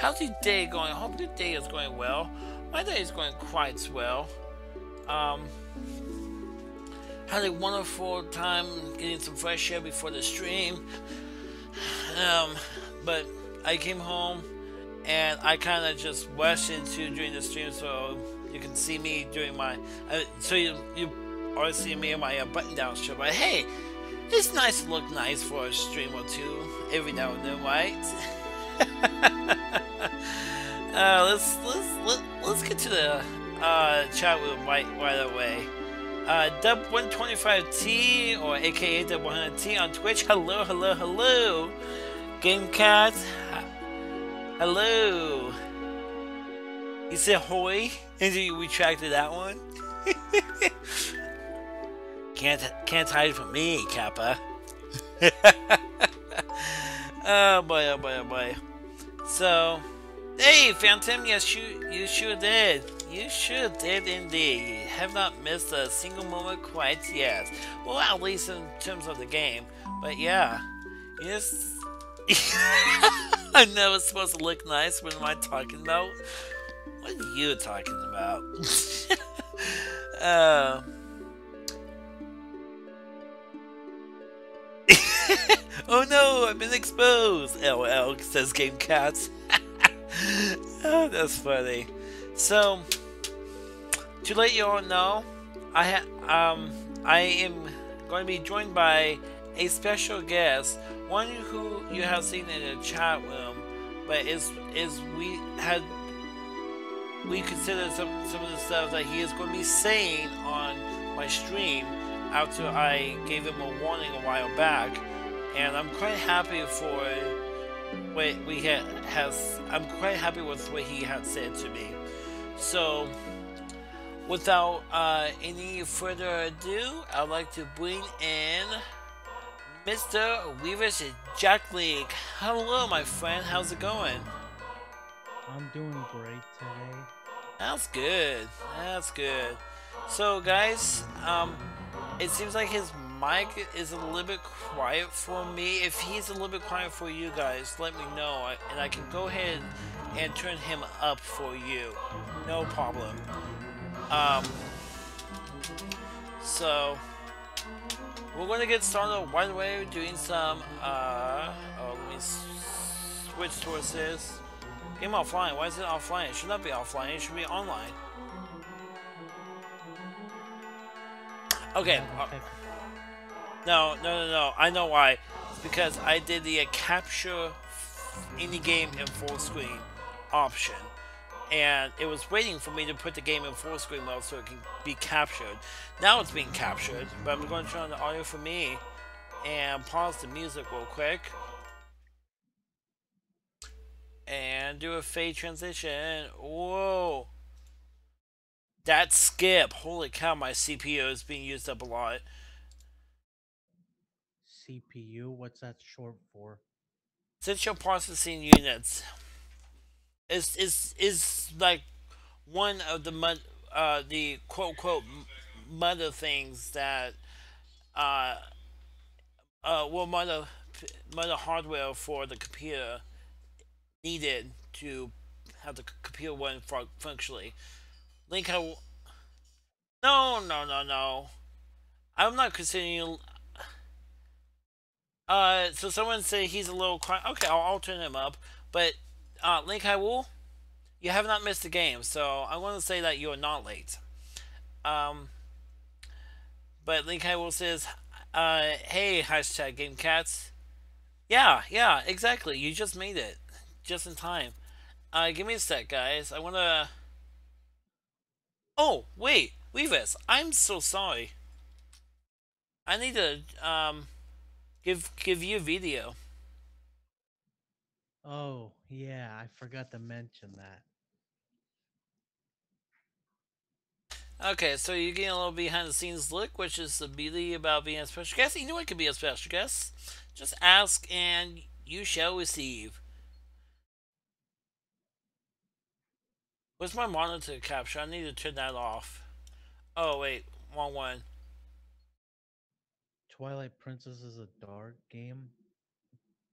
how's your day going? I hope your day is going well. My day is going quite well. Um, had a wonderful time getting some fresh air before the stream. Um, but I came home and I kind of just rushed into during the stream, so you can see me doing my. So you are seeing me in my button down shirt. But hey, it's nice to look nice for a stream or two every now and then, right? Let's get to the chat room right away. Dub125T or AKA Dub100T on Twitch. Hello, hello, hello. GameCat. Hello. You said hoy, and you retracted that one. Can't hide from me, Kappa. Oh boy, oh boy, oh boy. So, hey, Phantom, yes, you sure did. You sure did indeed. You have not missed a single moment quite yet. Well, at least in terms of the game. But yeah, yes. I know it's supposed to look nice. What am I talking about? What are you talking about? Oh no, I've been exposed. LL says Game Cats. Oh, that's funny. So, to let you all know, I am going to be joined by a special guest, one who you have seen in the chat room, but we consider some of the stuff that he is going to be saying on my stream after I gave him a warning a while back, and I'm quite happy for what I'm quite happy with what he had said to me. So, without any further ado, I'd like to bring in Mr. Weaver's Jack League. Hello, my friend. How's it going? I'm doing great today. That's good. That's good. So, guys, it seems like his mic is a little bit quiet for me. If he's a little bit quiet for you guys, let me know, and I can go ahead and turn him up for you. No problem. So we're gonna get started right away doing some. Oh, let me switch towards this. Game offline. Why is it offline? It should not be offline. It should be online. Okay. No. I know why. It's because I did the capture any game in full screen option, and it was waiting for me to put the game in full screen mode so it can be captured. Now it's being captured, but I'm going to turn on the audio for me and pause the music real quick and do a fade transition. Whoa, that skip! Holy cow, my CPU is being used up a lot. CPU, what's that short for? Central processing units is like one of the quote quote mother things that well mother hardware for the computer needed to have the computer run functionally. Link, no. I'm not considering. So someone said he's a little quiet. Okay, I'll turn him up. But Link Hyrule, you have not missed the game, so I want to say that you are not late. But Link Hyrule says, hey, hashtag GameCats. Yeah, exactly. You just made it. Just in time. Give me a sec, guys. I want to... Oh, wait. Weavis, I'm so sorry. I need to, give you a video. Oh, yeah, I forgot to mention that. Okay, so you're getting a little behind the scenes look, which is the beauty about being a special guest. You know I could be a special guest. Just ask and you shall receive. Where's my monitor capture? I need to turn that off. Oh, wait. Wrong one. Twilight Princess is a dark game.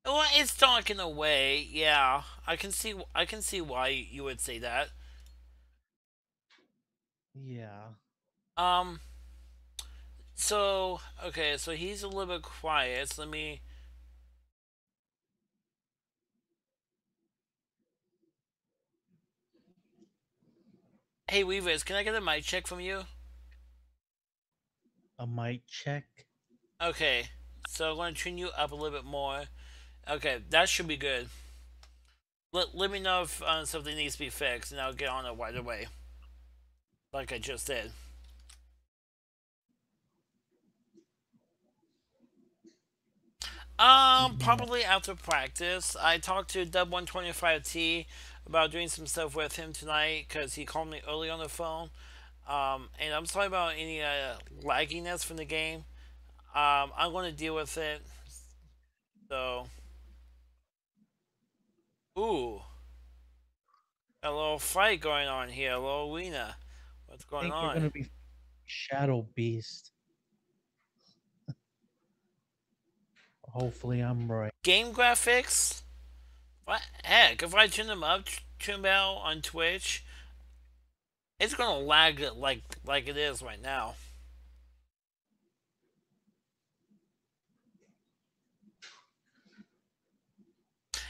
Well, it's dark in a way. Yeah, I can see why you would say that. Yeah. Um. So okay, so he's a little bit quiet. So let me. Hey, Weavers, can I get a mic check from you? A mic check. Okay, so I'm going to tune you up a little bit more. Okay, that should be good. Let me know if something needs to be fixed, and I'll get on it right away, like I just did. Yeah. Probably after practice. I talked to Dub125T about doing some stuff with him tonight because he called me early on the phone. And I'm sorry about any lagginess from the game. I'm going to deal with it. So, ooh, a little fight going on here, a little arena. What's I going think you're on? gonna be Shadow Beast. Hopefully, I'm right. Game graphics? What heck? If I turn them up, tune bell on Twitch, it's gonna lag it like it is right now.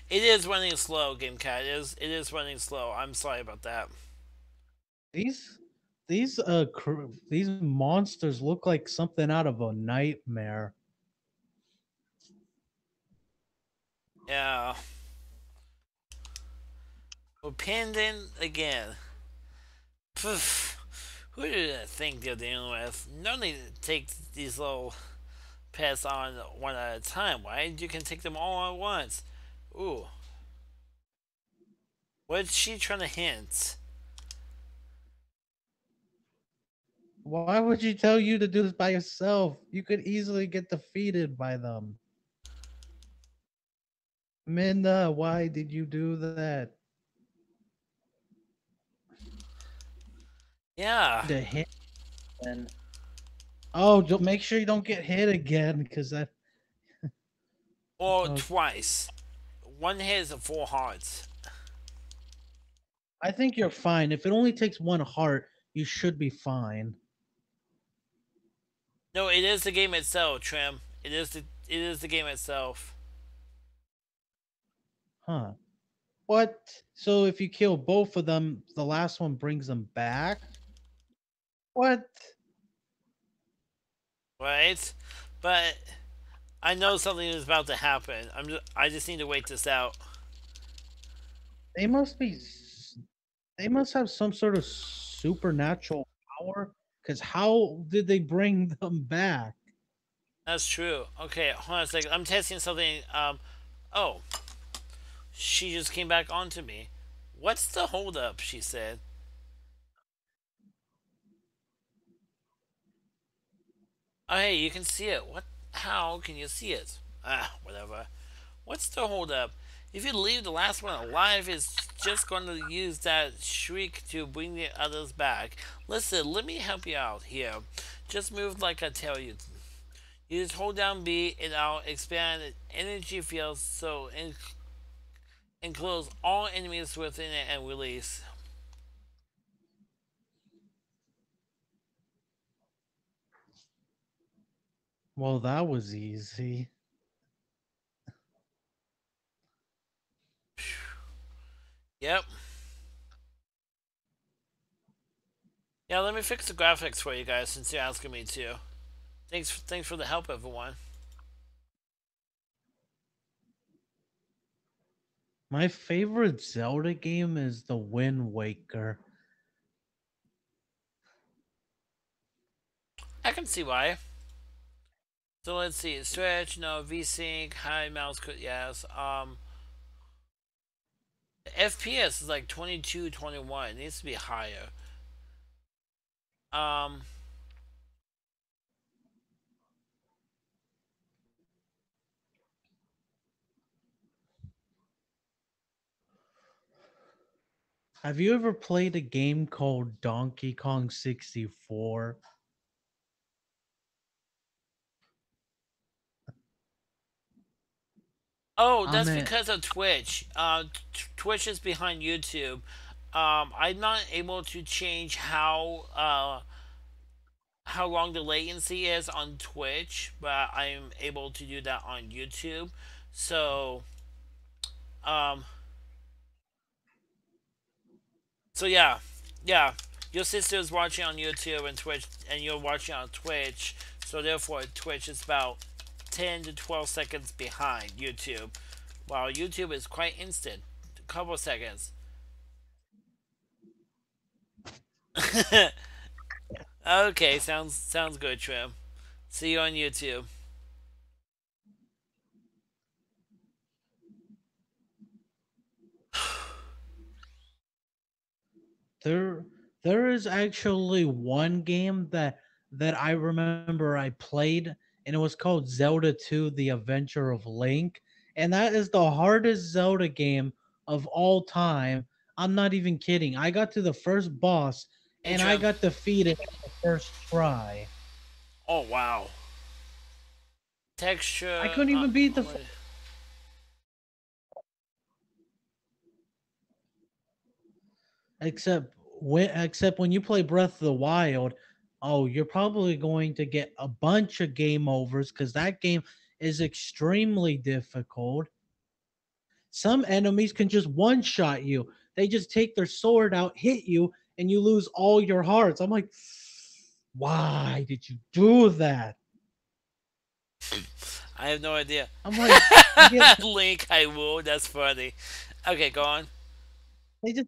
It is running slow, GameCat. It is running slow. I'm sorry about that. These these monsters look like something out of a nightmare. Yeah. We're pinned in again. Poof. Who did I think they're dealing with? No need to take these little pets on one at a time, right? You can take them all at once. Ooh. What's she trying to hint? Why would you tell you to do this by yourself? You could easily get defeated by them. Minda, why did you do that? Yeah. The hit and oh, make sure you don't get hit again because that. Or Uh, twice. One hit is a 4 hearts. I think you're fine. If it only takes one heart, you should be fine. No, it is the game itself, Trim. It is the game itself. Huh. What? So if you kill both of them, the last one brings them back? What? Right? But I know something is about to happen. I just need to wait this out. They must be. They must have some sort of supernatural power. Because how did they bring them back? That's true. Okay, hold on a second. I'm testing something. Oh, she just came back onto me. What's the holdup? She said. Oh, hey, you can see it. What? How can you see it? Ah, whatever. What's the holdup? If you leave the last one alive, it's just going to use that shriek to bring the others back. Listen, let me help you out here. Just move like I tell you. You just hold down B and I'll expand energy fields so enclose all enemies within it and release. Well, that was easy. Yep. Yeah, let me fix the graphics for you guys since you're asking me to. Thanks for the help, everyone. My favorite Zelda game is The Wind Waker. I can see why. So let's see. Stretch, no. VSync, high mouse click, yes. FPS is like 22, 21. It needs to be higher. Um, Have you ever played a game called Donkey Kong 64? Oh, I'm that's at because of Twitch. Twitch is behind YouTube. I'm not able to change how long the latency is on Twitch, but I'm able to do that on YouTube. So, um, so yeah, yeah. Your sister is watching on YouTube and Twitch, and you're watching on Twitch. So therefore, Twitch is about 10 to 12 seconds behind YouTube, while YouTube is quite instant, a couple seconds. Okay, sounds good, Trim. See you on YouTube. there. There is actually one game that I remember I played, and it was called Zelda 2: The Adventure of Link, and that is the hardest Zelda game of all time. I'm not even kidding. I got to the first boss, Hey, and I Trim. got defeated at the first try. Oh wow. I Texture. couldn't even beat the What? except when you play Breath of the Wild, oh, you're probably going to get a bunch of game overs because that game is extremely difficult. Some enemies can just one shot you. They just take their sword out, hit you, and you lose all your hearts. I'm like, why did you do that? I have no idea. I'm like, I get Link, I will. That's funny. Okay, go on. they just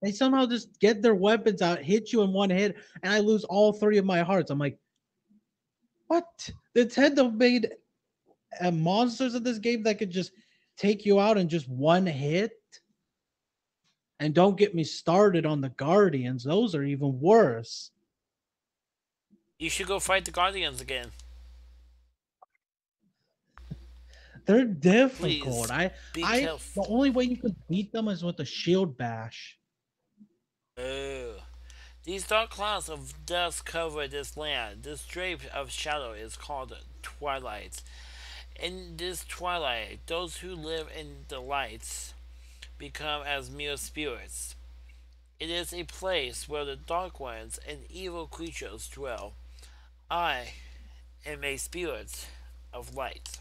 they somehow just get their weapons out, hit you in one hit, and I lose all three of my hearts. I'm like, what? Nintendo made monsters in this game that could just take you out in just one hit. And don't get me started on the Guardians; those are even worse. You should go fight the Guardians again. They're difficult. Please be The careful. only way you can beat them is with a shield bash. Oh. These dark clouds of dust cover this land. This drape of shadow is called twilight. In this twilight, those who live in the lights become as mere spirits. It is a place where the dark ones and evil creatures dwell. I am a spirit of light.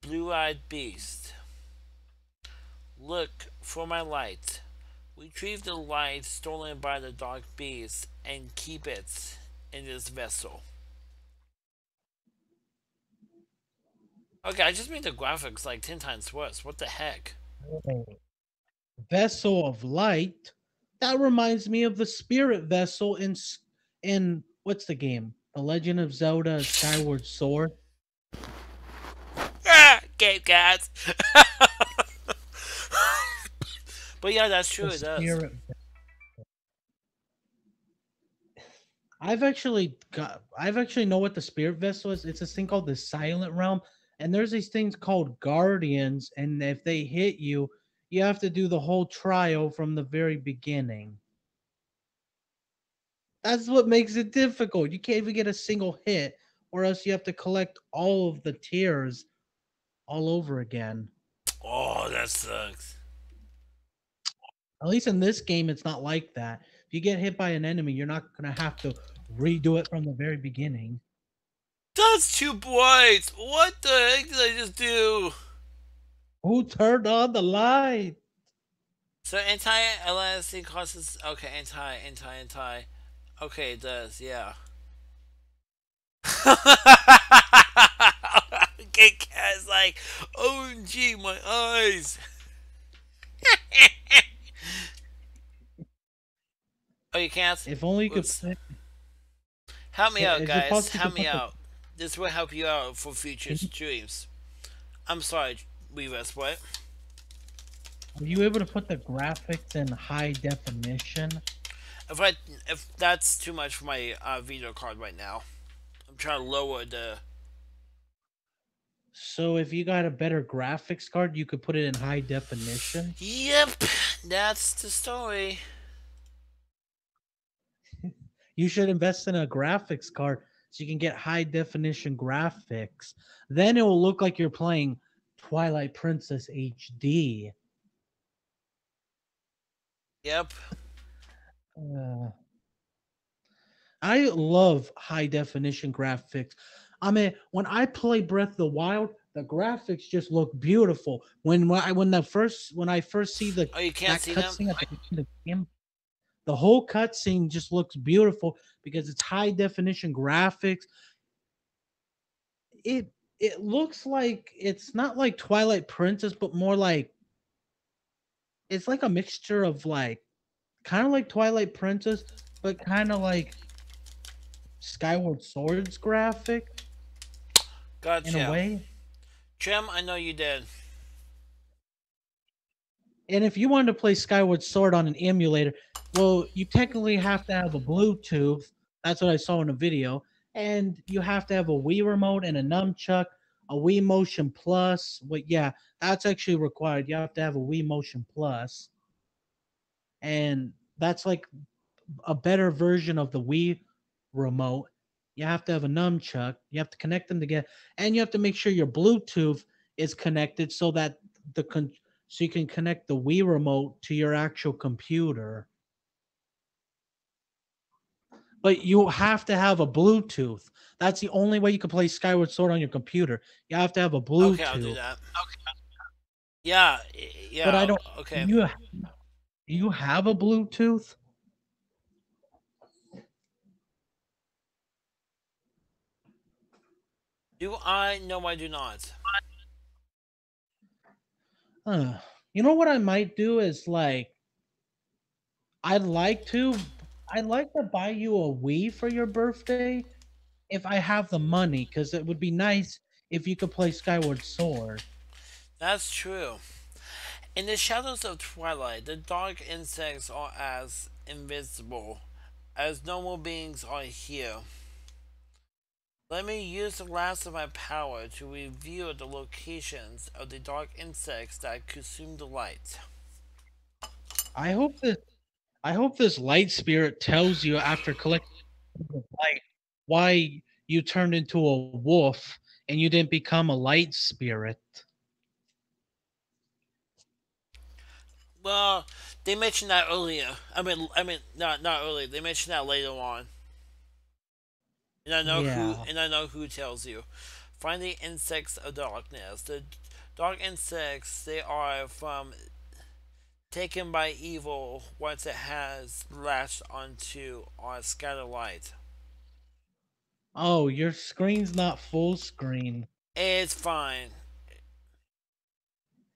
Blue eyed beast, look for my light. Retrieve the light stolen by the dark beast and keep it in this vessel. Okay, I just made the graphics like 10 times worse. What the heck? Oh. Vessel of Light. That reminds me of the Spirit Vessel in what's the game? The Legend of Zelda: Skyward Sword. Ah, Game Cats! But yeah, that's true, The it does. Spirit. I've actually know what the Spirit Vessel is. It's this thing called the Silent Realm, and there's these things called Guardians, and if they hit you, you have to do the whole trial from the very beginning. That's what makes it difficult. You can't even get a single hit, or else you have to collect all of the tears all over again. Oh, that sucks. At least in this game, it's not like that. If you get hit by an enemy, you're not gonna have to redo it from the very beginning. That's too bright! What the heck did I just do? Who turned on the light? So anti-elastic causes. Okay, anti. Okay, it does, yeah. Get Cat's like, OMG, my eyes. Oh, you can't? If only you could. Whoops. Help me out, Is it guys. possible you Help could me put the? out. This will help you out for future Can you, streams. I'm sorry, Weavers, what? are you able to put the graphics in high definition? If I if that's too much for my video card right now, I'm trying to lower the. So if you got a better graphics card, you could put it in high definition. Yep, that's the story. You should invest in a graphics card so you can get high definition graphics. Then it will look like you're playing Twilight Princess HD. Yep. Uh, I love high definition graphics. I mean, when I play Breath of the Wild, the graphics just look beautiful. When I first see the Oh, you can't that see them? cutscene at the end of the game, the whole cutscene just looks beautiful because it's high definition graphics. It looks like it's not like Twilight Princess, but more like it's like a mixture of like kind of like Twilight Princess, but kind of like Skyward Sword's graphic in a Gotcha. way. Trim, I know you did. And if you wanted to play Skyward Sword on an emulator, well, you technically have to have a Bluetooth. That's what I saw in a video. And you have to have a Wii remote and a nunchuck, a Wii Motion Plus. But yeah, that's actually required. You have to have a Wii Motion Plus. And that's like a better version of the Wii remote. You have to have a nunchuck. You have to connect them together, and you have to make sure your Bluetooth is connected so that so you can connect the Wii remote to your actual computer. But you have to have a Bluetooth. That's the only way you can play Skyward Sword on your computer. You have to have a Okay, I'll do Bluetooth. that. Yeah, But I yeah, don't. okay. You have a Bluetooth? Do I? No, I do not. Uh, you know what I might do is like I'd like to I'd like to buy you a Wii for your birthday if I have the money, because it would be nice if you could play Skyward Sword. That's true. In the shadows of twilight, the dark insects are as invisible as normal beings are here. Let me use the last of my power to reveal the locations of the dark insects that consume the light. I hope that I hope this light spirit tells you after collecting the light why you turned into a wolf and you didn't become a light spirit. Well, they mentioned that earlier. Not earlier. They mentioned that later on, Yeah. and I know who tells you. Find the insects of darkness. The dark insects, they are from taken by evil once it has latched onto our scatter light. Oh, your screen's not full screen. It's fine.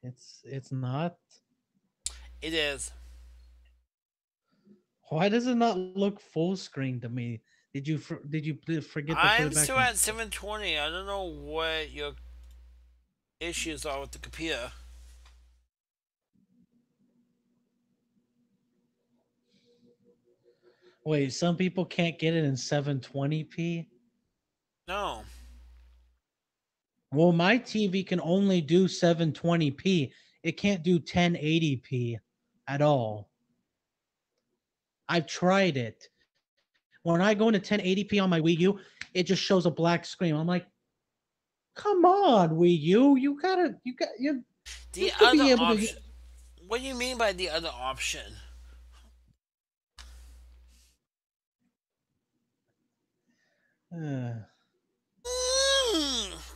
It's not. It is. Why does it not look full screen to me? Did you forget to put I'm it back still on? at 720. I don't know what your issues are with the computer. Wait, some people can't get it in 720p. No. Well, my TV can only do 720p. It can't do 1080p at all. I've tried it. When I go into 1080p on my Wii U, it just shows a black screen. I'm like, come on, Wii U, you The should other be able to. option. What do you mean by the other option? Uh,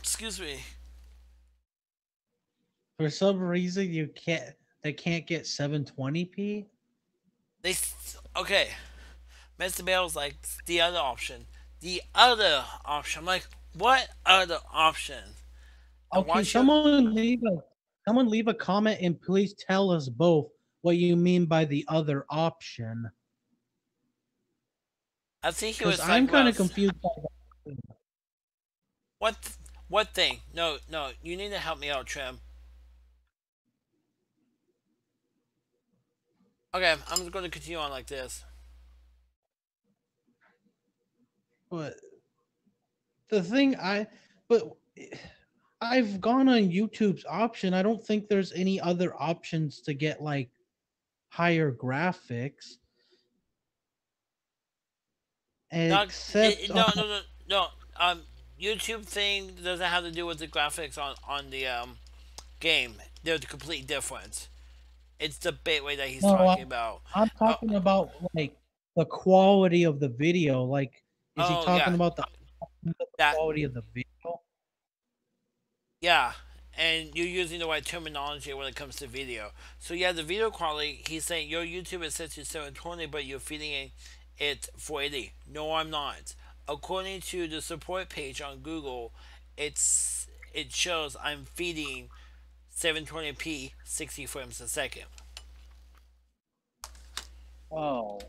Excuse me. for some reason, they can't get 720p. Okay. Mr. Bell's like the other option. The other option. I'm like, what other option? And Okay, watch your. someone leave a comment and please tell us both what you mean by the other option, I think he because was I'm like, kind well, of confused by that. what, what thing? No, no, you need to help me out, Trim. Okay, I'm going to continue on like this. But the thing I, but I've gone on YouTube's option. I don't think there's any other options to get like higher graphics. Not except no no no no. YouTube thing doesn't have to do with the graphics on the game. They're completely different. It's the bitway that he's no, talking about. I'm Oh, talking about like the quality of the video. Like, is he oh yeah, talking about the that quality of the video? yeah, and you're using the right terminology when it comes to video. So yeah, the video quality. He's saying your YouTube is set to 720, but you're feeding it 480. No, I'm not. According to the support page on Google, it shows I'm feeding 720p 60 frames a second. Oh,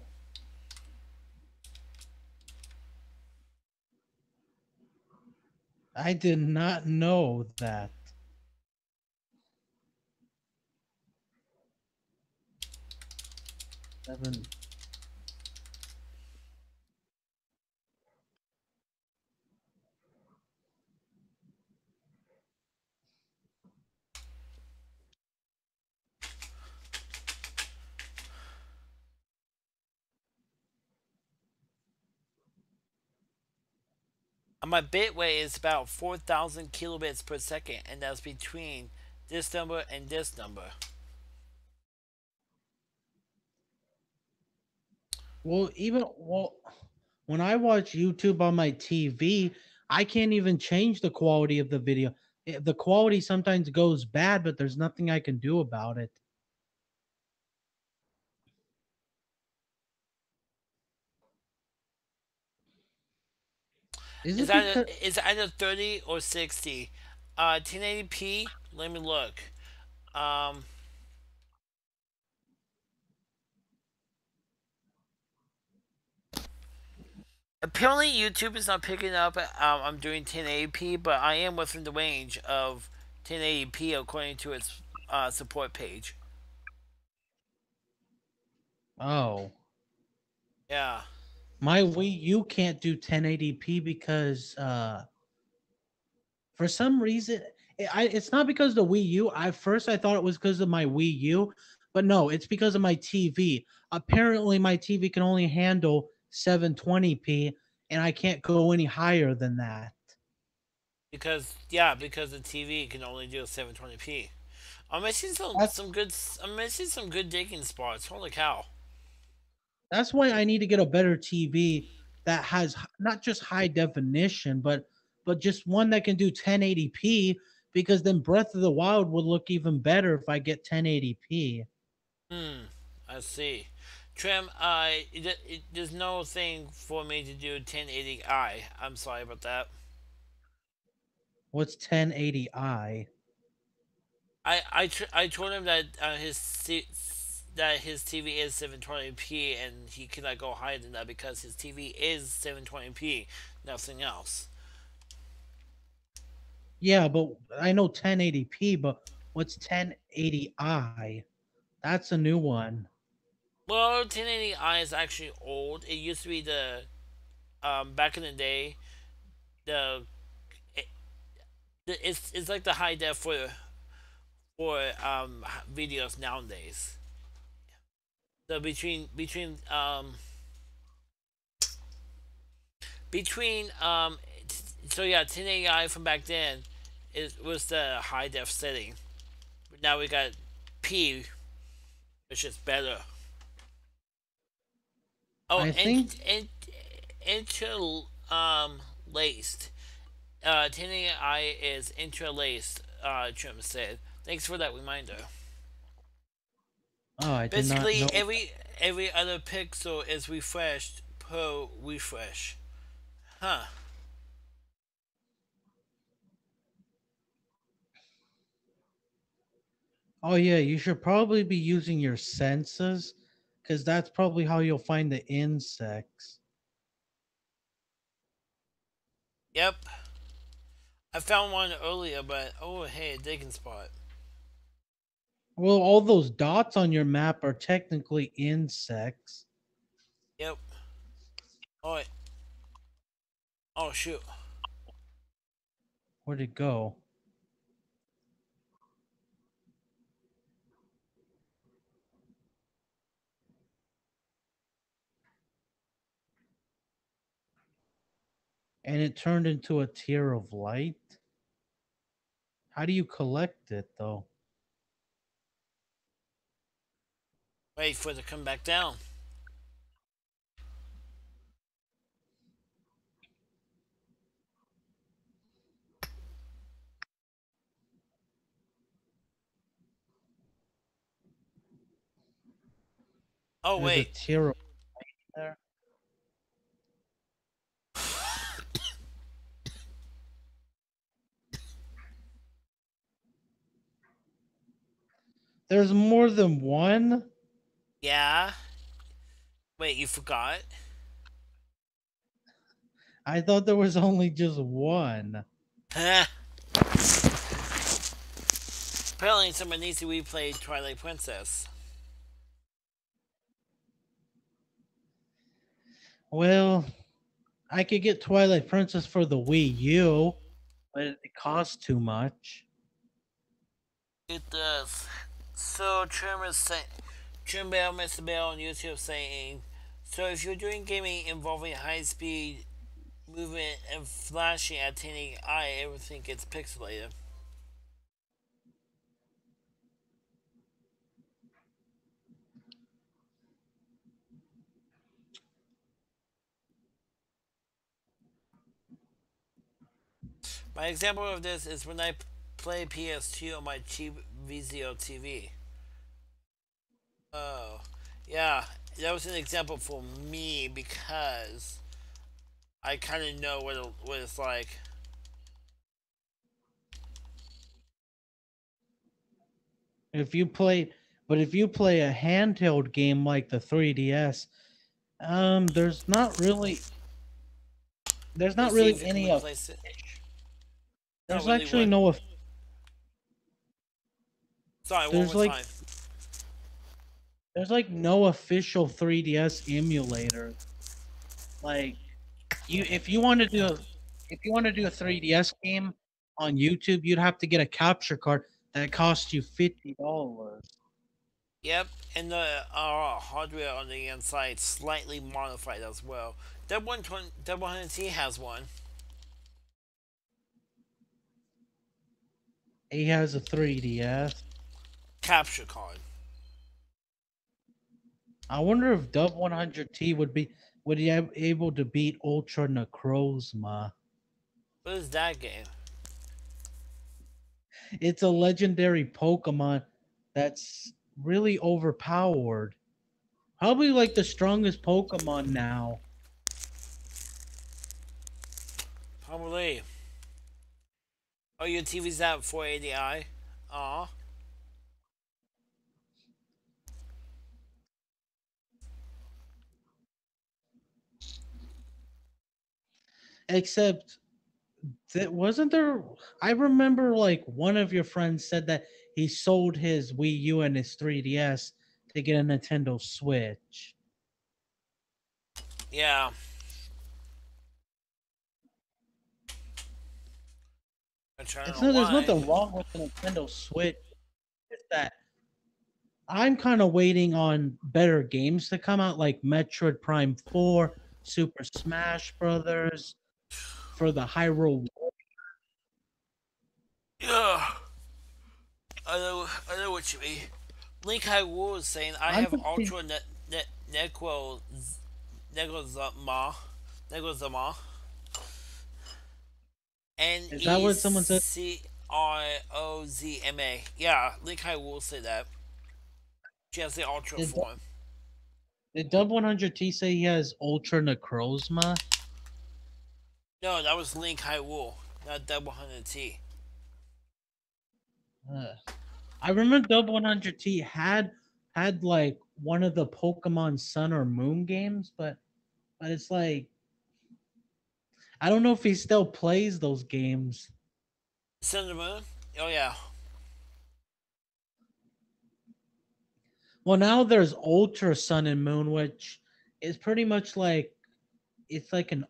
I did not know that. Seven. And my bitway is about 4,000 kilobits per second, and that's between this number and this number. Well, when I watch YouTube on my TV, I can't even change the quality of the video. The quality sometimes goes bad, but there's nothing I can do about it. Is it because Is either 30 or 60? 1080p. Let me look. Um, Apparently YouTube is not picking up. I'm doing 1080p, but I am within the range of 1080p according to its support page. oh, Yeah. my Wii U can't do 1080p because for some reason it's not because of the Wii U. At first I thought it was because of my Wii U, but no, it's because of my TV. Apparently my TV can only handle 720p and I can't go any higher than that. Because the TV can only do 720p. That's I'm missing some good digging spots. Holy cow. that's why I need to get a better TV that has not just high definition, but just one that can do 1080p because then Breath of the Wild would look even better if I get 1080p. Hmm. I see. Trim, there's no thing for me to do 1080i. I'm sorry about that. What's 1080i? I told him that that his TV is 720p and he cannot go higher than that because his TV is 720p, nothing else. Yeah, but I know 1080p, but what's 1080i? That's a new one. Well, 1080i is actually old. It used to be the back in the day the it, it's like the high def for videos nowadays. So between so yeah, 1080i from back then it was the high def setting. But now we got P, which is better. Oh, I think and inter laced. 1080i is interlaced. Trim said. Thanks for that reminder. oh, I did not Basically, know. every other pixel is refreshed per refresh. Huh. Oh yeah, you should probably be using your senses cuz that's probably how you'll find the insects. Yep. I found one earlier, but oh hey, digging spot. Well, all those dots on your map are technically insects. Yep. Oh wait. Oh shoot. Where'd it go? and it turned into a tear of light. How do you collect it though? Wait for it to come back down. Oh, There's a wait. tear of there. There's more than one? Yeah. Wait, you forgot? I thought there was only just one. Huh? Apparently someone needs to replay Twilight Princess. Well, I could get Twilight Princess for the Wii U, but it costs too much. It does. So Trim is saying, Trim Bell, Mr. Bell on YouTube saying, so if you're doing gaming involving high speed movement and flashing at tiny eye, everything gets pixelated. My example of this is when I play PS2 on my cheap VZO TV. Oh, yeah, that was an example for me because I kind of know what it's like. If you play, but if you play a handheld game like the 3DS, there's not really Let's see if you can any replace it. Not there's really actually what? no Sorry, one there's more time. there's like no official 3DS emulator. Like you if you want to do a if you want to do a 3DS game on YouTube, you'd have to get a capture card that costs you $50. Yep, and the hardware on the inside slightly modified as well. That 100T has one. He has a 3DS. Capture card. I wonder if Dub 100T would he able to beat Ultra Necrozma. What is that game? It's a legendary Pokemon that's really overpowered. Probably like the strongest Pokemon now. Probably. Oh, your TV's at 480i? Aw. Except that wasn't there I remember like one of your friends said that he sold his Wii U and his 3DS to get a Nintendo Switch. Yeah. I don't It's know not there's why. nothing wrong with the Nintendo Switch. It's that I'm kind of waiting on better games to come out, like Metroid Prime 4, Super Smash Brothers, for the Hyrule. Yeah. I know what you mean. Link High Woo is saying, I I'm have just think- Ultra Negozama. Negozama. Is that what someone said? Necrozma. Yeah, Link High will say that. She has the Ultra Did, form. did Dub 100T say he has Ultra Necrozma? No, that was Link High Wool, not Dub 100T. I remember Dub 100T had like one of the Pokemon Sun or Moon games, but it's like I don't know if he still plays those games. Sun and Moon? Oh, yeah. Well, now there's Ultra Sun and Moon, which is pretty much like it's like an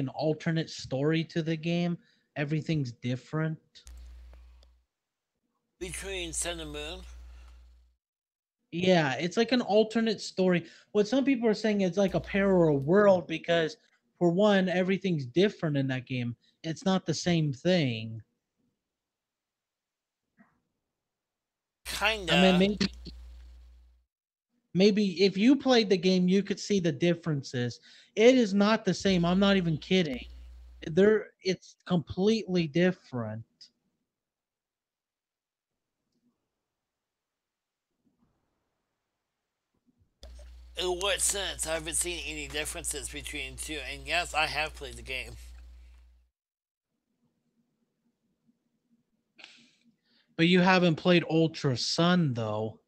alternate story to the game. Everything's different. Between Sun and Moon? Yeah, it's like an alternate story. What some people are saying is like a parallel world because for one, everything's different in that game. It's not the same thing. I mean, Kinda. maybe if you played the game, you could see the differences. It is not the same. I'm not even kidding. It's completely different. In what sense? I haven't seen any differences between the two, and yes, I have played the game. But you haven't played Ultra Sun though.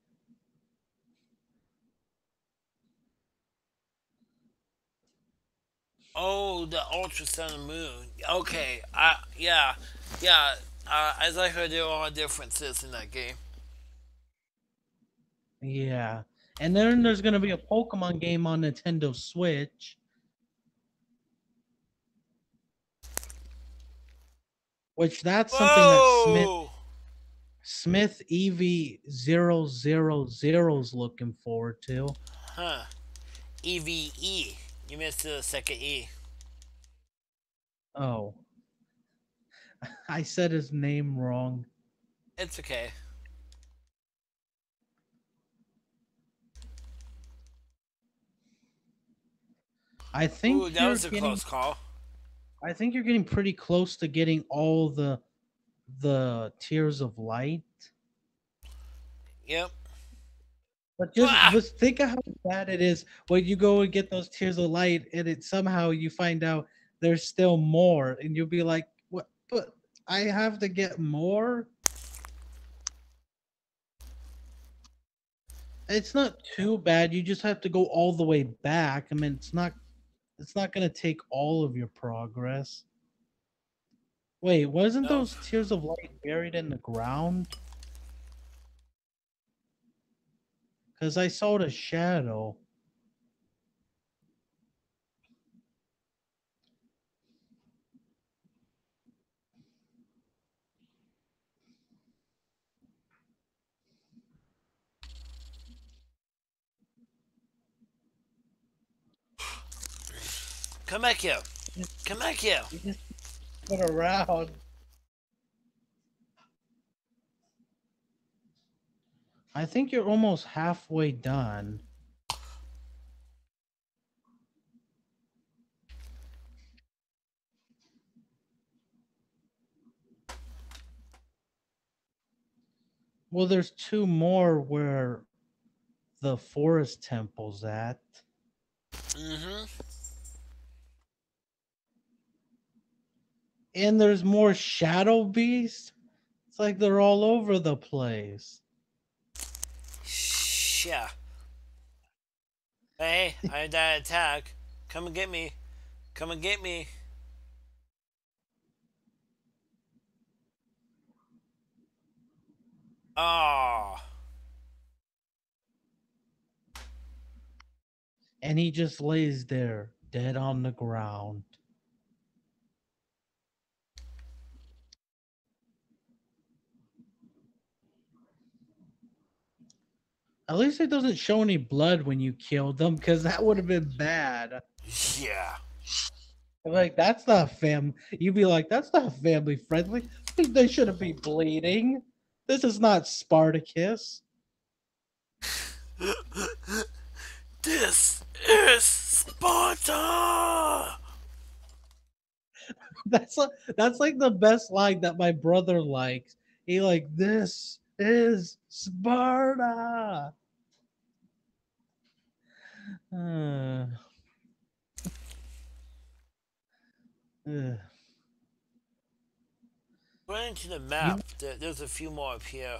Oh, the Ultra Sun and Moon. Okay, yeah, yeah. As I heard, there are differences in that game. Yeah. And then there's going to be a Pokemon game on Nintendo Switch, which that's something that Whoa! Smith EV000's looking forward to. Huh. EVE. You missed the second E. Oh, I said his name wrong. It's okay. I Ooh, think that you're was a getting close call. I think you're getting pretty close to getting all the Tears of Light. Yep. But Ah! just think of how bad it is when you go and get those Tears of Light, and it somehow you find out there's still more, and you'll be like, "What? But I have to get more." It's not too bad. You just have to go all the way back. I mean, it's not going to take all of your progress. Wait, wasn't Nope. those Tears of Light buried in the ground? Because I saw the shadow. Come back here. Come back here. You just put around. I think you're almost halfway done. Well, there's two more where the forest temple's at. Mm-hmm. And there's more shadow beasts. It's like they're all over the place. Yeah. Hey, I had that attack. Come and get me. Come and get me. Ah. And he just lays there, dead on the ground. At least it doesn't show any blood when you killed them, because that would have been bad. Yeah. Like, that's not You'd be like, that's not family friendly. They shouldn't be bleeding. This is not Spartacus. This is Sparta! That's like the best line that my brother likes. He like, this is Sparta. Uh, uh. Going to the You map. There's a few more up here.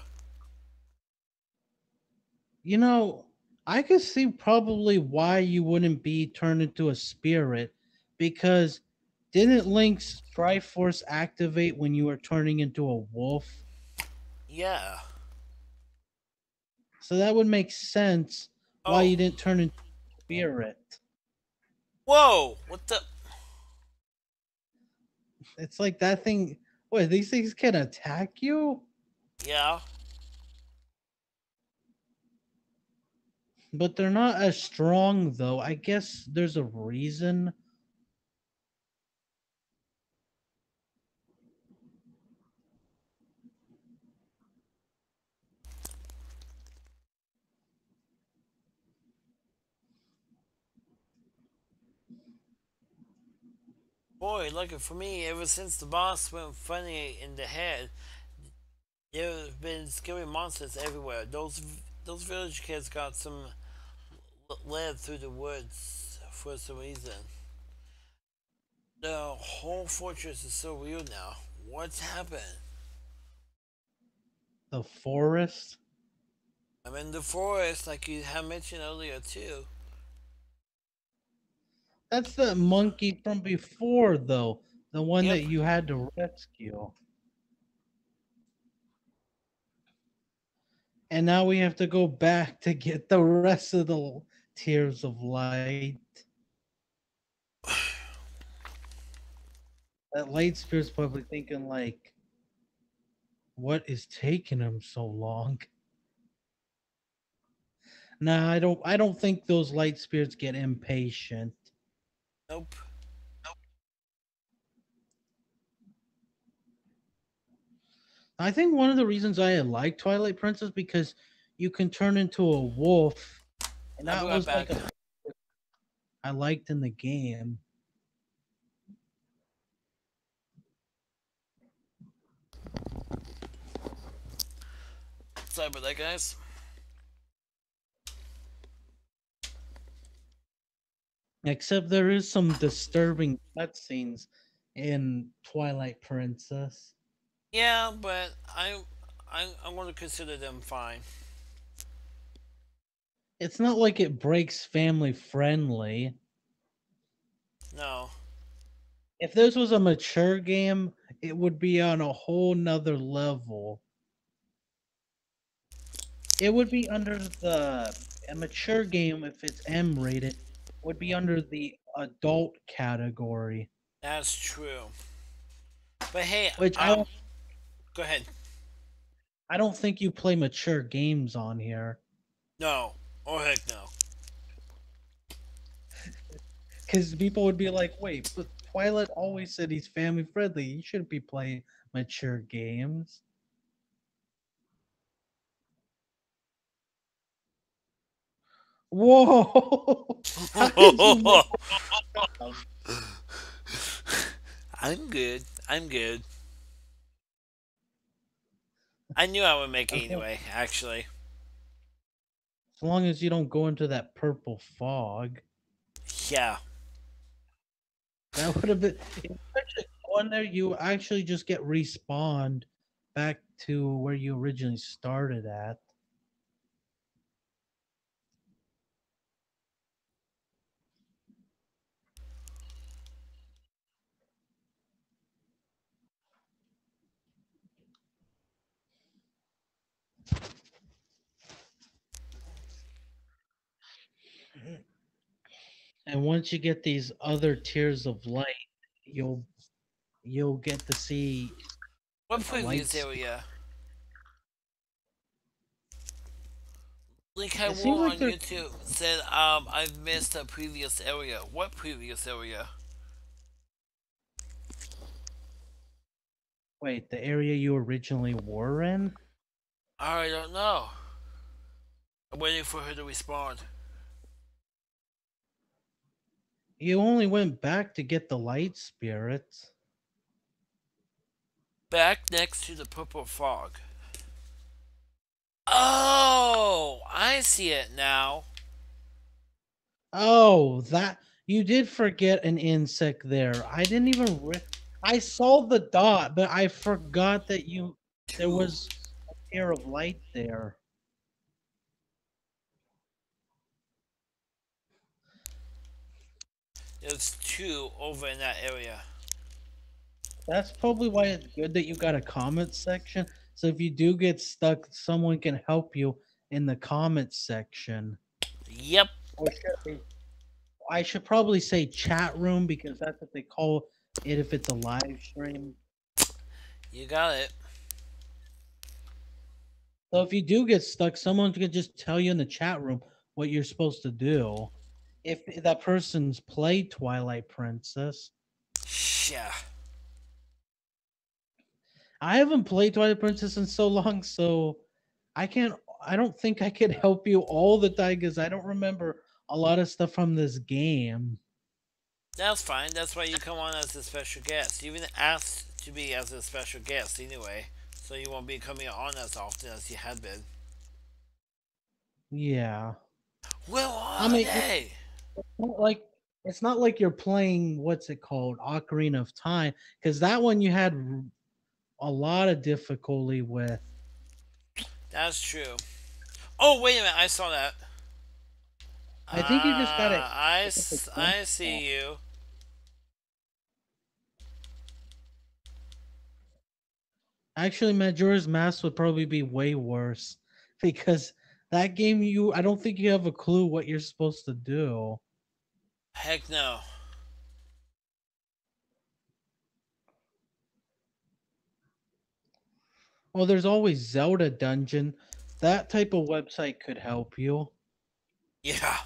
you know, I could see probably why you wouldn't be turned into a spirit, because didn't Link's Triforce activate when you were turning into a wolf? Yeah. So that would make sense why Oh. you didn't turn into a spirit. Whoa! What the? It's like that thing. What, these things can attack you? Yeah. But they're not as strong though. I guess there's a reason. Boy, lucky for me, ever since the boss went funny in the head, there have been scary monsters everywhere. Those village kids got some led through the woods for some reason. The whole fortress is so real now. What's happened? The forest. I'm in the forest, like you had mentioned earlier too. That's the monkey from before, though. The one Yep. that you had to rescue. And now we have to go back to get the rest of the tears of light. That light spirit's probably thinking like, what is taking him so long? Nah, I don't think those light spirits get impatient. Nope. I think one of the reasons I like Twilight Princess because you can turn into a wolf, and I'll be that right was like back. a I liked in the game. Sorry about that, guys. Except there is some disturbing cutscenes in Twilight Princess. Yeah, but I'm going to consider them fine. It's not like it breaks family friendly. No. If this was a mature game, it would be on a whole nother level. It would be under the a mature game if it's M rated would be under the adult category, That's true. But hey, which go ahead. I don't think you play mature games on here No. Oh heck no. because people would be like, "Wait, but Twilight always said he's family friendly. You shouldn't be playing mature games." Whoa! How did you make that sound? I'm good. I'm good. I knew I would make it As long, anyway, actually. as long as you don't go into that purple fog. Yeah. That would have been if you actually go in there, you actually just get respawned back to where you originally started at. And once you get these other tiers of light, you'll you'll get to see What the previous lights. area? Link I It seems War like on they're YouTube said I've missed a previous area. What previous area? wait, the area you originally were in? I don't know. I'm waiting for her to respond. You only went back to get the light spirits. Back next to the purple fog. Oh, I see it now. Oh, that you did forget an insect there. I didn't even I saw the dot, but I forgot that you there Two. was a pair of light there. There's two over in that area. That's probably why it's good that you got a comment section. So if you do get stuck, someone can help you in the comment section. Yep. Or I should probably say chat room because that's what they call it if it's a live stream. You got it. So if you do get stuck, someone can just tell you in the chat room what you're supposed to do. If that person's played Twilight Princess. Yeah. I haven't played Twilight Princess in so long, so I don't think I could help you all the time because I don't remember a lot of stuff from this game. That's fine. That's why you come on as a special guest. You even asked to be as a special guest anyway, so you won't be coming on as often as you had been. Yeah. Well, I mean, hey, not like it's not like you're playing what's it called, Ocarina of Time, because that one you had a lot of difficulty with. that's true. Oh, wait a minute. I saw that. I think you just gotta. I see you. Actually, Majora's Mask would probably be way worse because that game I don't think you have a clue what you're supposed to do. Heck no. Well, there's always Zelda Dungeon. That type of website could help you. Yeah.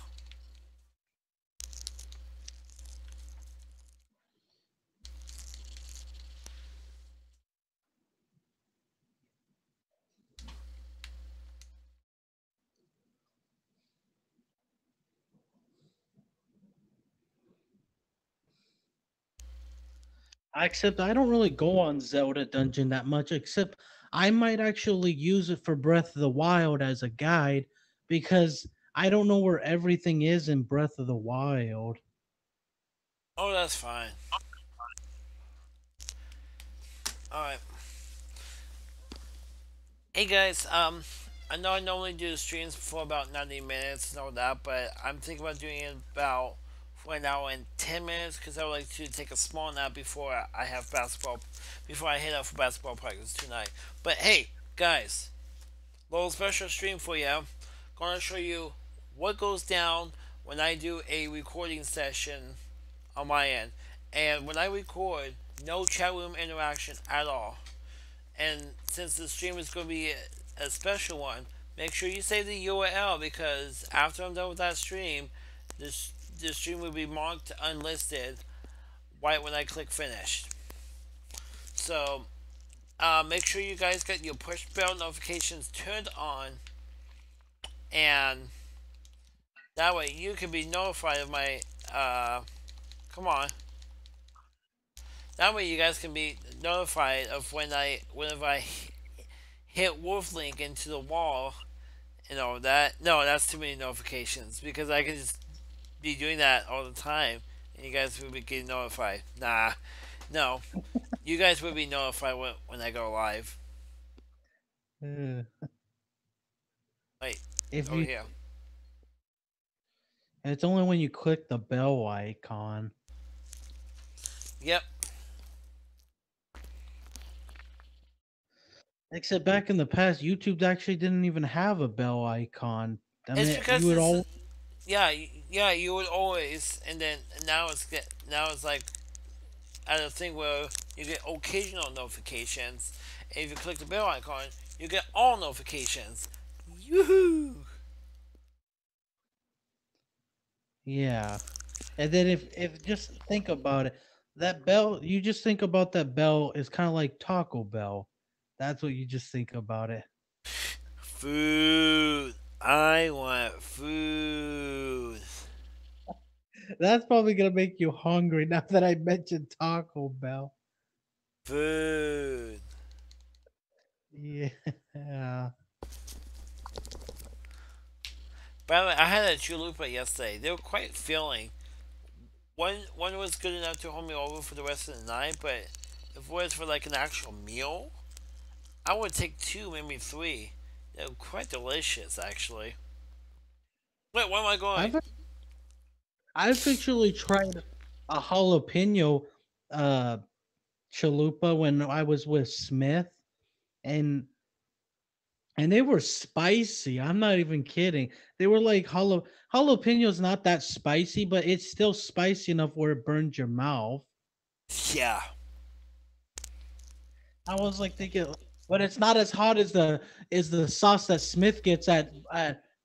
Except I don't really go on Zelda Dungeon that much, except I might actually use it for Breath of the Wild as a guide because I don't know where everything is in Breath of the Wild. Oh, that's fine. All right. Hey guys, I know I normally do the streams for about 90 minutes and all that, but I'm thinking about doing it about for an hour and 10 minutes because I would like to take a small nap before I have basketball, before I head out for basketball practice tonight. But hey, guys, little special stream for you. Gonna show you what goes down when I do a recording session on my end. And when I record, no chat room interaction at all. And since the stream is going to be a special one, make sure you save the URL because after I'm done with that stream, the stream will be marked unlisted right when I click finish. So make sure you guys get your push bell notifications turned on, and that way you can be notified of my. Come on. That way you guys can be notified of whenever I hit Wolf Link into the wall. You know that no, that's too many notifications because I can just be doing that all the time, and you guys will be getting notified. Nah, no, you guys will be notified when I go live. Uh, Wait, if over you, here. it's only when you click the bell icon. Yep, Except back in the past, YouTube actually didn't even have a bell icon. I it's mean, you because would it's all. yeah, yeah. You would always, and then now it's like at a thing where you get occasional notifications, and if you click the bell icon, you get all notifications. Yoo-hoo! Yeah. And then if just think about it, that bell, you just think about that bell is kind of like Taco Bell. That's what you just think about it. Food. I want food. That's probably gonna make you hungry now that I mentioned Taco Bell. Food. Yeah. By the way, I had a chalupa yesterday. They were quite filling. One was good enough to hold me over for the rest of the night, but if it was for like an actual meal, I would take two, maybe three. They were quite delicious, actually. Wait, where am I going? I've I've actually tried a jalapeno uh chalupa when I was with Smith, and they were spicy. I'm not even kidding. They were like jalapeno's not that spicy, but it's still spicy enough where it burns your mouth. Yeah. I was like thinking, but it's not as hot as the sauce that Smith gets at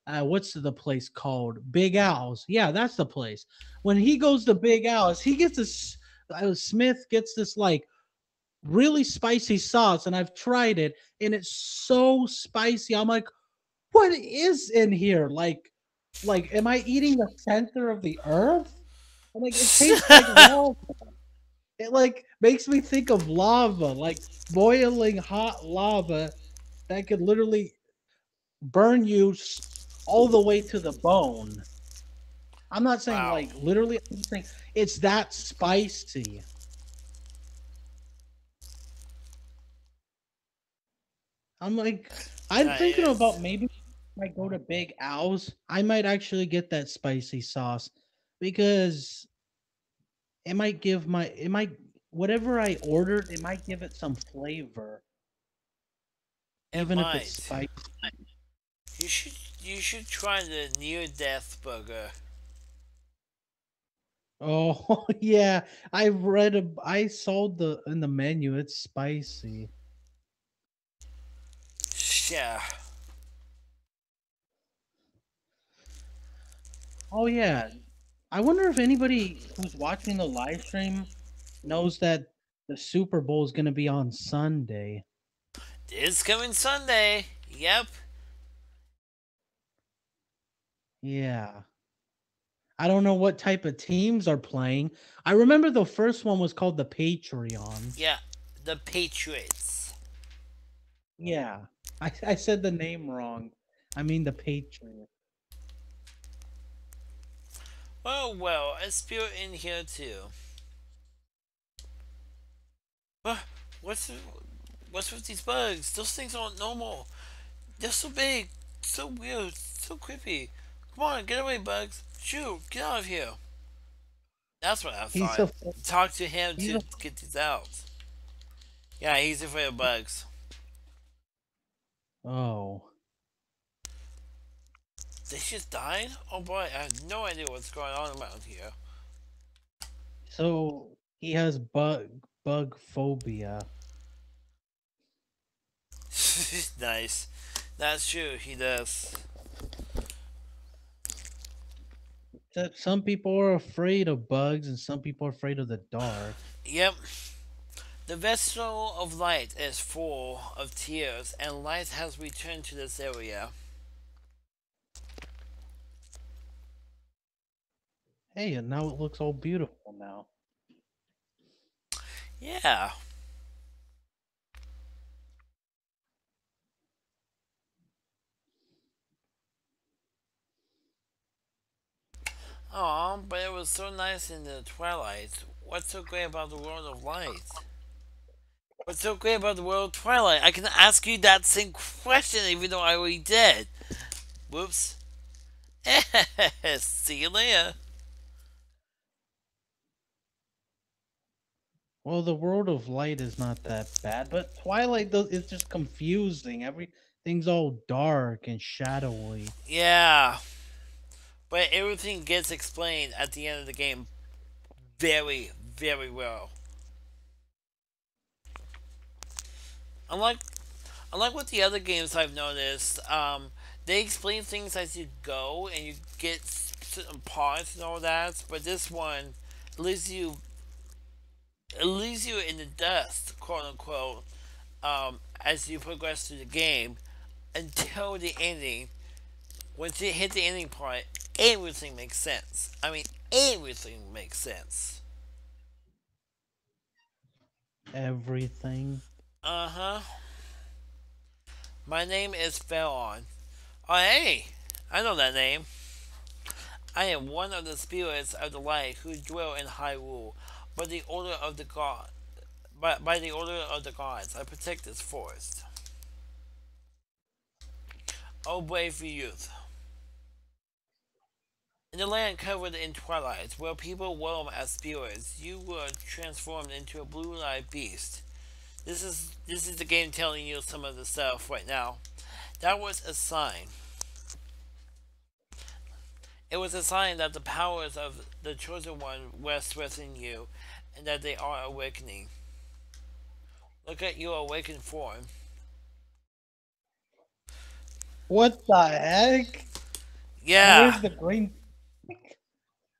what's the place called? Big Al's. Yeah, that's the place. When he goes to Big Al's, he gets this. Smith gets this like really spicy sauce, and I've tried it, and it's so spicy. I'm like, what is in here? Like, am I eating the center of the earth? I'm like, it tastes like lava. It like makes me think of lava, like boiling hot lava that could literally burn you all the way to the bone. I'm not saying Wow. like literally, I'm just saying it's that spicy. I'm like, I'm That thinking is. about maybe I go to Big Al's, I might actually get that spicy sauce because it might whatever I ordered, it might give it some flavor, It even if it's might. spicy. You should you should try the near death burger. Oh yeah, I saw the in the menu. It's spicy. Yeah. Oh yeah, I wonder if anybody who's watching the live stream knows that the Super Bowl is going to be on Sunday. It's coming Sunday. Yep. Yeah. I don't know what type of teams are playing. I remember the first one was called the Patreons. Yeah. The Patriots. Yeah. I said the name wrong. I mean the Patriots. Oh well, a spirit in here too. What? What's what's with these bugs? Those things aren't normal. They're so big, so weird, so creepy. Come on, get away, bugs. Shoot, get out of here. That's what I He's thought. a Talk to him he's to a get these out. Yeah, he's afraid of bugs. Oh. They just died? Oh boy, I have no idea what's going on around here. So he has bug phobia. Nice. That's true, he does. Except some people are afraid of bugs and some people are afraid of the dark. Yep. The vessel of light is full of tears, and light has returned to this area. Hey, and now it looks all beautiful now. Yeah. Aw, but it was so nice in the twilight. What's so great about the world of light? What's so great about the world of Twilight? I can ask you that same question even though I already did. Whoops. See you later. Well, the world of light is not that bad, but Twilight does it's just confusing. Everything's all dark and shadowy. Yeah, but everything gets explained at the end of the game very, very well. Unlike unlike with the other games I've noticed, they explain things as you go and you get certain parts and all that. But this one leaves you it leaves you in the dust, quote unquote, as you progress through the game until the ending. Once you hit the ending part, everything makes sense. I mean, everything makes sense. Everything. Uh huh. My name is Felon. Oh, hey! I know that name. I am one of the spirits of the light who dwell in Hyrule, by the order of the god. By the order of the gods, I protect this forest. O brave youth! In the land covered in twilight, where people roam as spirits, you were transformed into a blue-eyed beast. This is the game telling you some of the stuff right now. That was a sign. It was a sign that the powers of the chosen one rest within you, and that they are awakening. Look at your awakened form. What the heck? Yeah, Where's the green?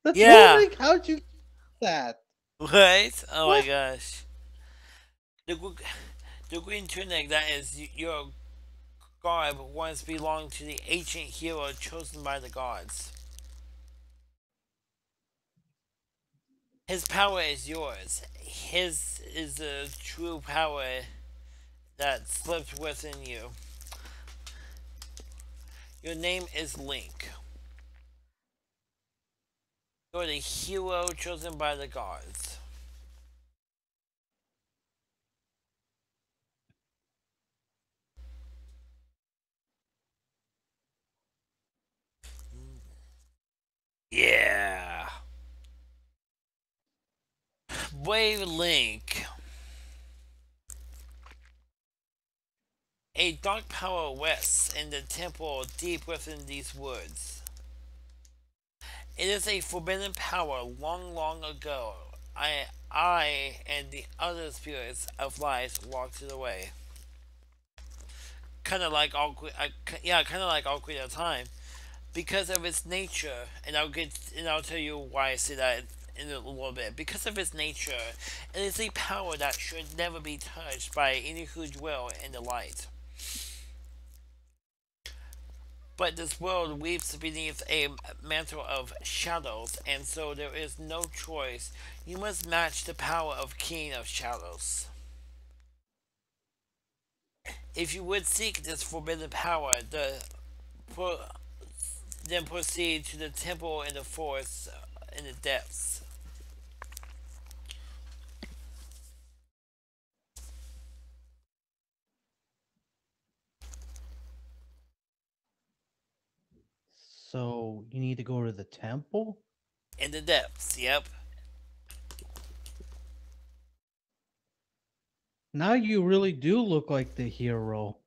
That's yeah, like how'd you get that? right? Oh my What? gosh. The, the green tunic that is your garb once belonged to the ancient hero chosen by the gods. His power is yours. His is the true power that slips within you. Your name is Link. You're the hero chosen by the gods. Yeah. Brave Link. A dark power rests in the temple deep within these woods. It is a forbidden power long, long ago. I and the other spirits of light walked it away. Kind of like yeah, kind of like all Ocarina of Time, because of its nature. And I'll tell you why I say that in a little bit. Because of its nature, it is a power that should never be touched by any who dwell in the light. But this world weeps beneath a mantle of shadows, and so there is no choice. You must match the power of King of Shadows. If you would seek this forbidden power, then proceed to the temple in the forest in the depths. So you need to go to the temple? In the depths, yep. Now you really do look like the hero.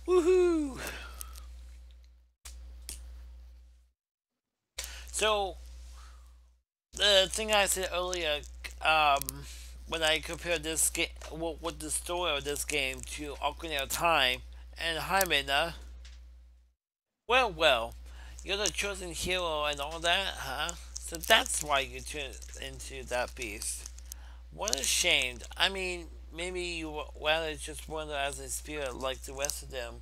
Woohoo! So, the thing I said earlier, when I compared this game with the story of this game to Ocarina of Time, and hi Midna. Well, you're the chosen hero and all that, huh? So that's why you turned into that beast. What a shame. I mean, maybe you rather just wander as a spirit like the rest of them,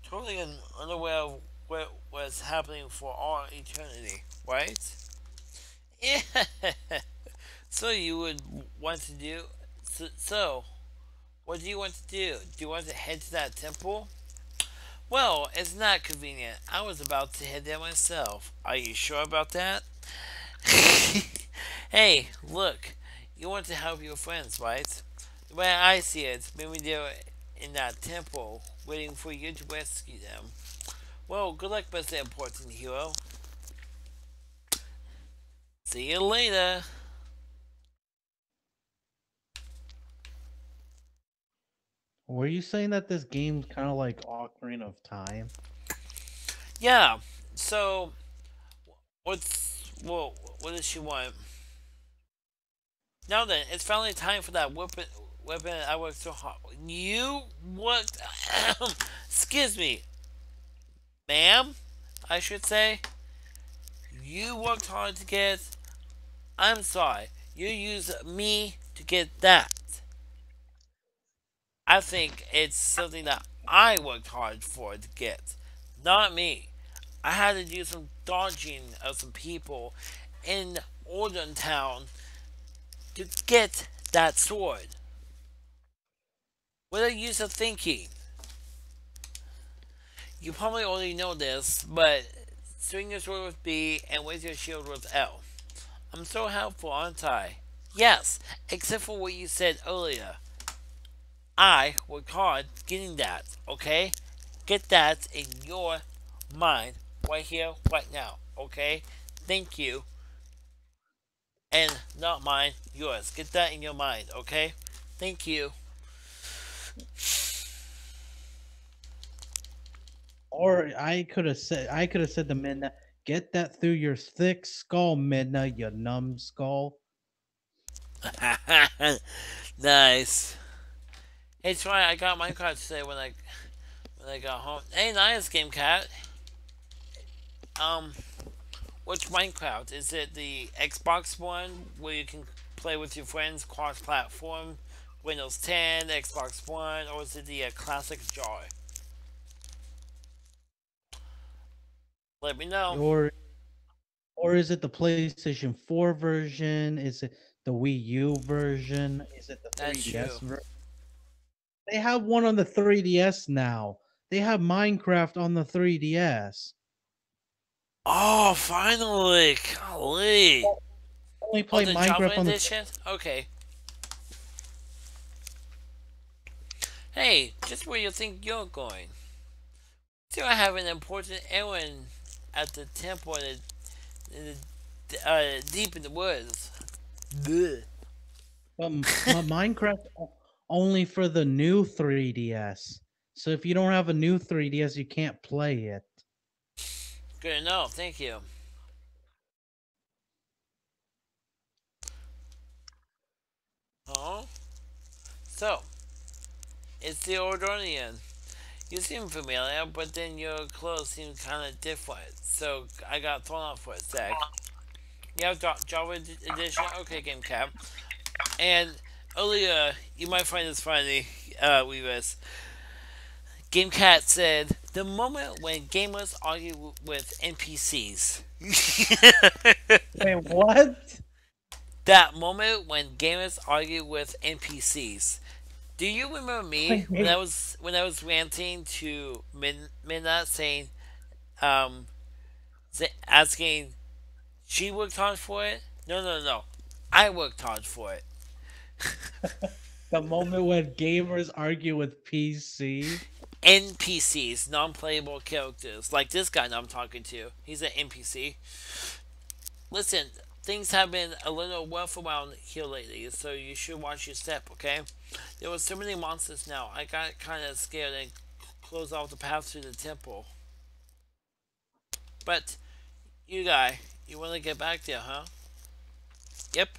totally unaware of what was happening for all eternity, right? Yeah. So you would want to do. So, what do you want to do? Do you want to head to that temple? Well, it's not convenient. I was about to head there myself. Are you sure about that? Hey, look. You want to help your friends, right? The way I see it, maybe they're in that temple, waiting for you to rescue them. Well, good luck, Mr. Important Hero. See you later. Were you saying that this game's kind of like Ocarina of Time? Yeah. So, what does she want? Now then, it's finally time for that weapon I worked so hard. You worked. Excuse me, ma'am. I should say. You worked hard to get. I'm sorry. You used me to get that. I think it's something that I worked hard for to get, not me. I had to do some dodging of some people in Olden Town to get that sword. What a use of thinking. You probably already know this, but swing your sword with B and raise your shield with L. I'm so helpful, aren't I? Yes, except for what you said earlier. I worked hard getting that, okay? Get that in your mind right here, right now, okay? Thank you. And not mine, yours. Get that in your mind, okay? Thank you. Or I could have said to Midna, get that through your thick skull, Midna, you numbskull. Nice. Hey Troy, I got my card today when I got home. Hey, nice game cat. Um, which Minecraft? Is it the Xbox one where you can play with your friends cross-platform, Windows 10, Xbox One, or is it the classic Joy? Let me know. Or Or is it the PlayStation 4 version? Is it the Wii U version? Is it the That's true. 3DS version? They have one on the 3DS now. They have Minecraft on the 3DS. Oh, finally! Golly! Only Oh, play the Java Minecraft on the. edition? Okay. Hey, just where you think you're going. Still, I have an important errand at the temple deep in the woods. Bleh. But Minecraft only for the new 3DS. So if you don't have a new 3DS, you can't play it. Good to know, thank you. Oh? So, it's the Ordonian. You seem familiar, but then your clothes seem kind of different, so I got thrown off for a sec. You have Java Edition? Okay, Game Cap. And earlier, you might find this funny, Weavers. Game Cat said, the moment when gamers argue with NPCs. Wait, what? That moment when gamers argue with NPCs. Do you remember me when I was ranting to Minna saying, um, asking, she worked hard for it? No, no, no. I worked hard for it. The moment when gamers argue with PC. NPCs, non-playable characters, like this guy I'm talking to. He's an NPC. Listen, things have been a little rough around here lately, so you should watch your step, okay? There were so many monsters now. I got kind of scared and closed off the path to the temple. But you guy, you want to get back there, huh? Yep.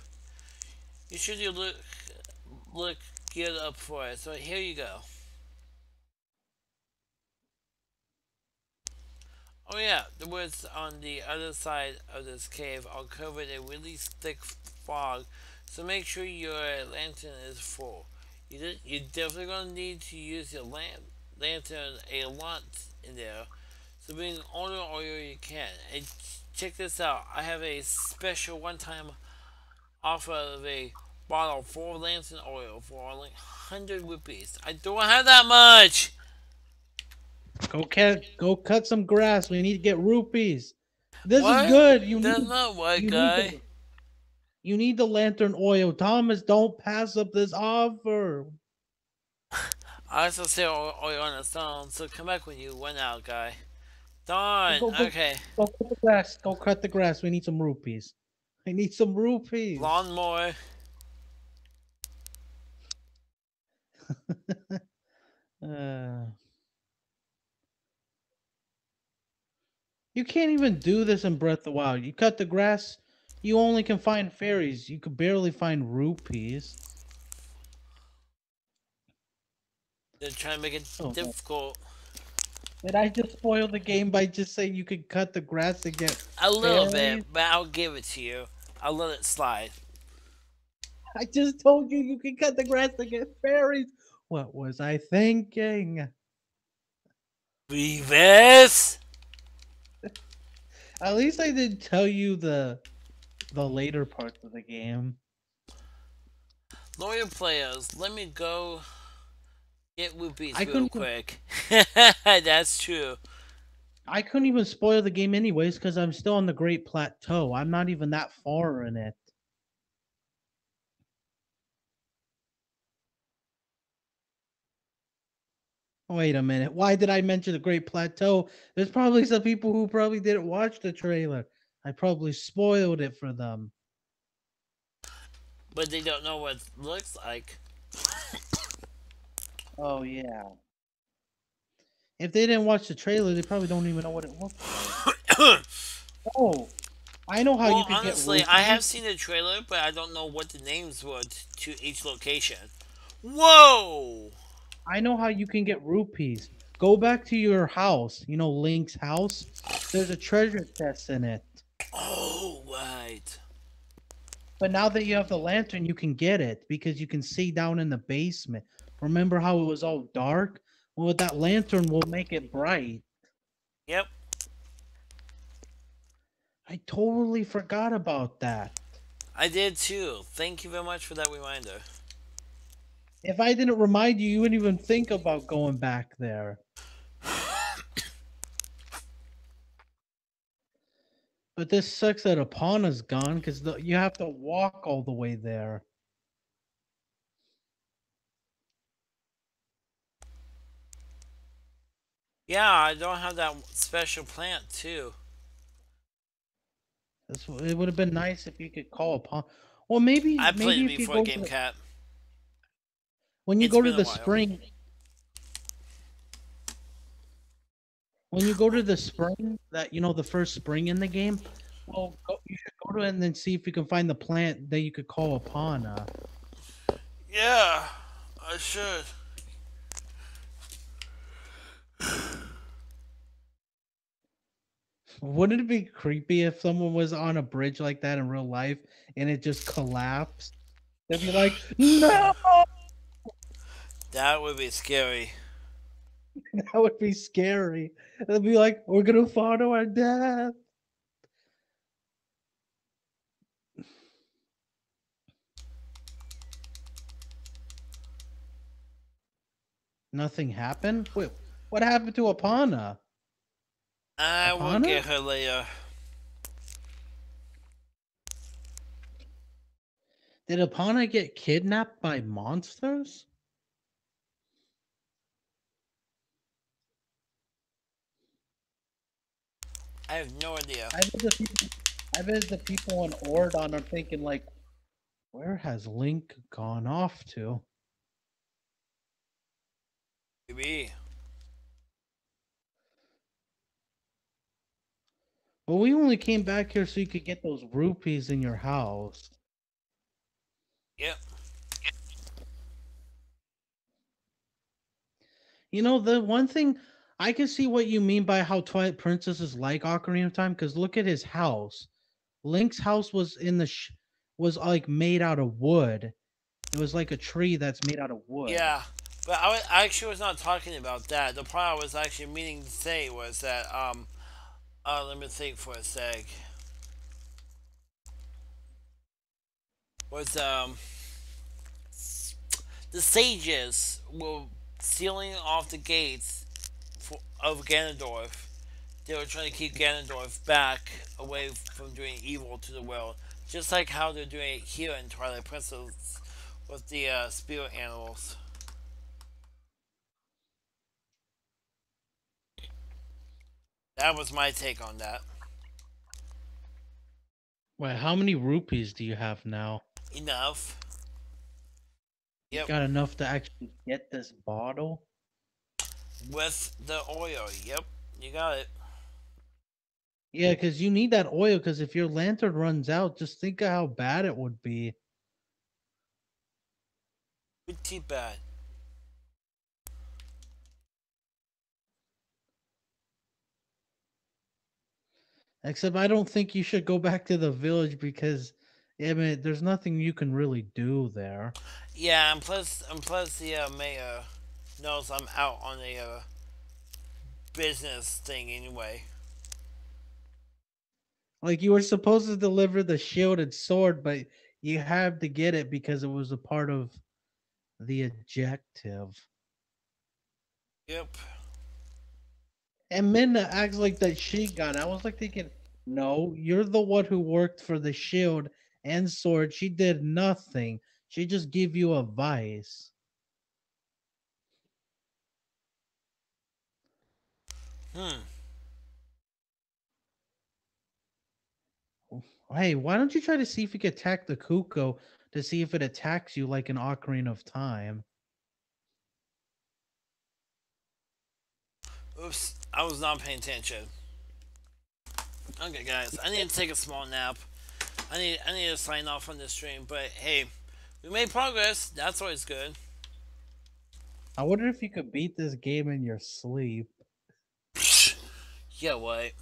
You should look geared up for it. So here you go. Oh yeah, the woods on the other side of this cave are covered in really thick fog, so make sure your lantern is full. You're definitely gonna need to use your lantern a lot in there, so bring all the oil you can. And check this out, I have a special one-time offer of a bottle full of lantern oil for only 100 rupees. I don't have that much! Go cut some grass. We need to get rupees. This is What? good. That's not what, you need guy. the you need the lantern oil. Thomas, don't pass up this offer. I also sell oil on the stone, so come back when you run out, guy. Darn, Go okay. go cut the grass. Go cut the grass. We need some rupees. I need some rupees. Lawnmower. uh, you can't even do this in Breath of the Wild. You cut the grass, you only can find fairies. You could barely find rupees. They're trying to make it Oh, difficult. did I just spoil the game by just saying you could cut the grass and get A little fairies? bit, but I'll give it to you. I'll let it slide. I just told you you can cut the grass to get fairies. What was I thinking? Beavis! At least I didn't tell you the later parts of the game. Loyal players, let me go get rupees I real couldn't quick. That's true. I couldn't even spoil the game anyways because I'm still on the Great Plateau. I'm not even that far in it. Wait a minute. Why did I mention the Great Plateau? There's probably some people who probably didn't watch the trailer. I probably spoiled it for them. But they don't know what it looks like. Oh yeah. If they didn't watch the trailer, they probably don't even know what it looks like. Oh, I know how Well, you can honestly, get I have seen the trailer, but I don't know what the names were to each location. Whoa! I know how you can get rupees. Go back to your house. You know Link's house. There's a treasure chest in it. Oh, right. But now that you have the lantern, you can get it because you can see down in the basement. Remember how it was all dark? Well, with that lantern, we'll make it bright. Yep. I totally forgot about that. I did too. Thank you very much for that reminder. If I didn't remind you, you wouldn't even think about going back there. But this sucks that Apana's gone because you have to walk all the way there. Yeah, I don't have that special plant too. It would have been nice if you could call Apana. Well, maybe I played maybe it if you before go to Game Cat. when you It's go to been a the while. spring, when you go to the spring, that the first spring in the game, well, you should go to it and then see if you can find the plant that you could call Apana. Yeah, I should. Wouldn't it be creepy if someone was on a bridge like that in real life and it just collapsed? They'd be like, "No!" That would be scary. That would be scary. They'd be like, "We're gonna follow our death." Nothing happened. Wait, what happened to Apana? I will Apana? get her later. Did Apana get kidnapped by monsters? I have no idea. I bet the people in Ordon are thinking like, where has Link gone off to? Maybe. Well, we only came back here so you could get those rupees in your house. Yep. The one thing I can see what you mean by how Twilight Princess is like Ocarina of Time, because look at his house. Link's house was was like made out of wood. It was like a tree that's made out of wood. Yeah. But I actually was not talking about that. The part I was actually meaning to say was that, let me think for a sec. Was, the sages were sealing off the gates of Ganondorf. They were trying to keep Ganondorf back away from doing evil to the world. Just like how they're doing it here in Twilight Princess with the spirit animals. That was my take on that. Wait, how many rupees do you have now? Enough. You Yep. got enough to actually get this bottle? With the oil. Yep. You got it. Yeah, because you need that oil, because if your lantern runs out, just think of how bad it would be. Pretty bad. Except I don't think you should go back to the village because I mean there's nothing you can really do there. Yeah, and plus the mayor knows I'm out on a business thing anyway. Like you were supposed to deliver the shield and sword, but you have to get it because it was a part of the objective. Yep. And Minna acts like that she got it. I was like thinking, no, you're the one who worked for the shield and sword. She did nothing. She just gave you advice. Hmm. Hey, why don't you try to see if you can attack the Kuko to see if it attacks you like an Ocarina of Time? Oops. I was not paying attention. Okay, guys. I need to take a small nap. I need to sign off on this stream. But hey, we made progress. That's always good. I wonder if you could beat this game in your sleep. Yeah, what?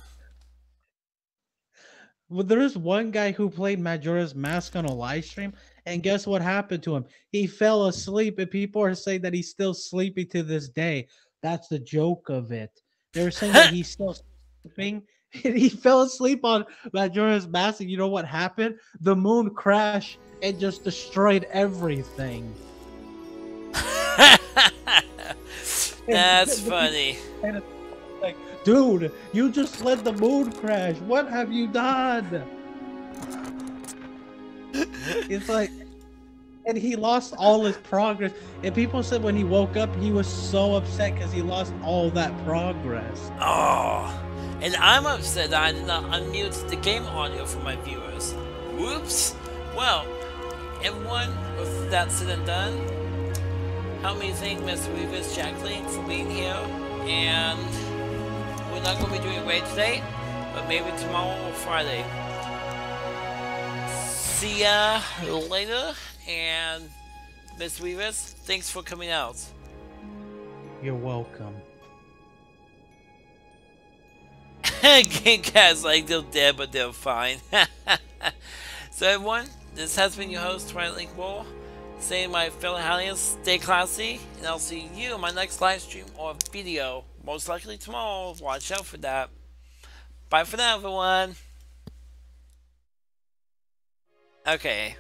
Well, there's one guy who played Majora's Mask on a live stream, and guess what happened to him? He fell asleep, and people are saying that he's still sleepy to this day. That's the joke of it. They were saying that he's still sleeping And he fell asleep on Majora's Mask. And you know what happened? The moon crashed and just destroyed everything. That's funny. And it's like, dude, you just let the moon crash. What have you done? It's like, and he lost all his progress. And people said when he woke up, he was so upset because he lost all that progress. Oh, and I'm upset that I did not unmute the game audio for my viewers. Whoops. Well, everyone, with that said and done, help me thank Miss Revis Jacqueline for being here. And we're not going to be doing raid today, but maybe tomorrow or Friday. See ya later. And Miss Revis, thanks for coming out. You're welcome. Game Cat's like, they're dead, but they're fine. So everyone, this has been your host, Twilight Link War, saying my fellow Hallians, stay classy, and I'll see you in my next live stream or video, most likely tomorrow. Watch out for that. Bye for now, everyone. Okay.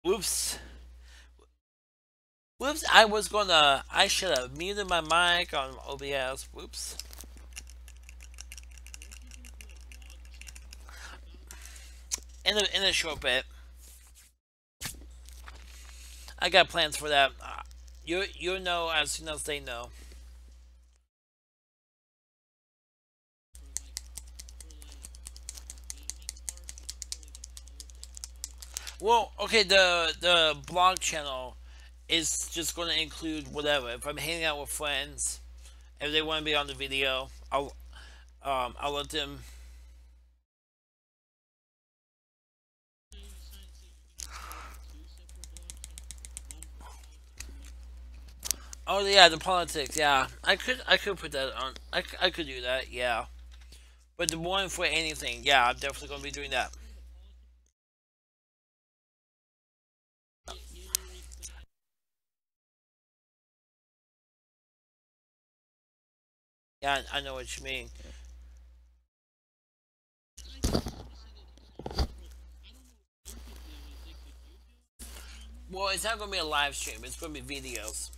Whoops. Whoops, I should have muted my mic on OBS. Whoops. In a short bit. I got plans for that. You'll know as soon as they know. Well, okay, the blog channel is just going to include whatever. If I'm hanging out with friends, if they want to be on the video, I'll let them. Oh yeah, the politics. Yeah, I could put that on. I could do that. Yeah, but the one for anything. Yeah, I'm definitely going to be doing that. Yeah, I know what you mean. Well, it's not going to be a live stream. It's going to be videos.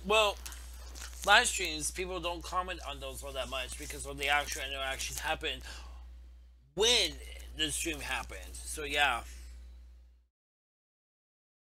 Well, live streams, people don't comment on those all that much because of the actual interactions happen when the stream happens. So yeah.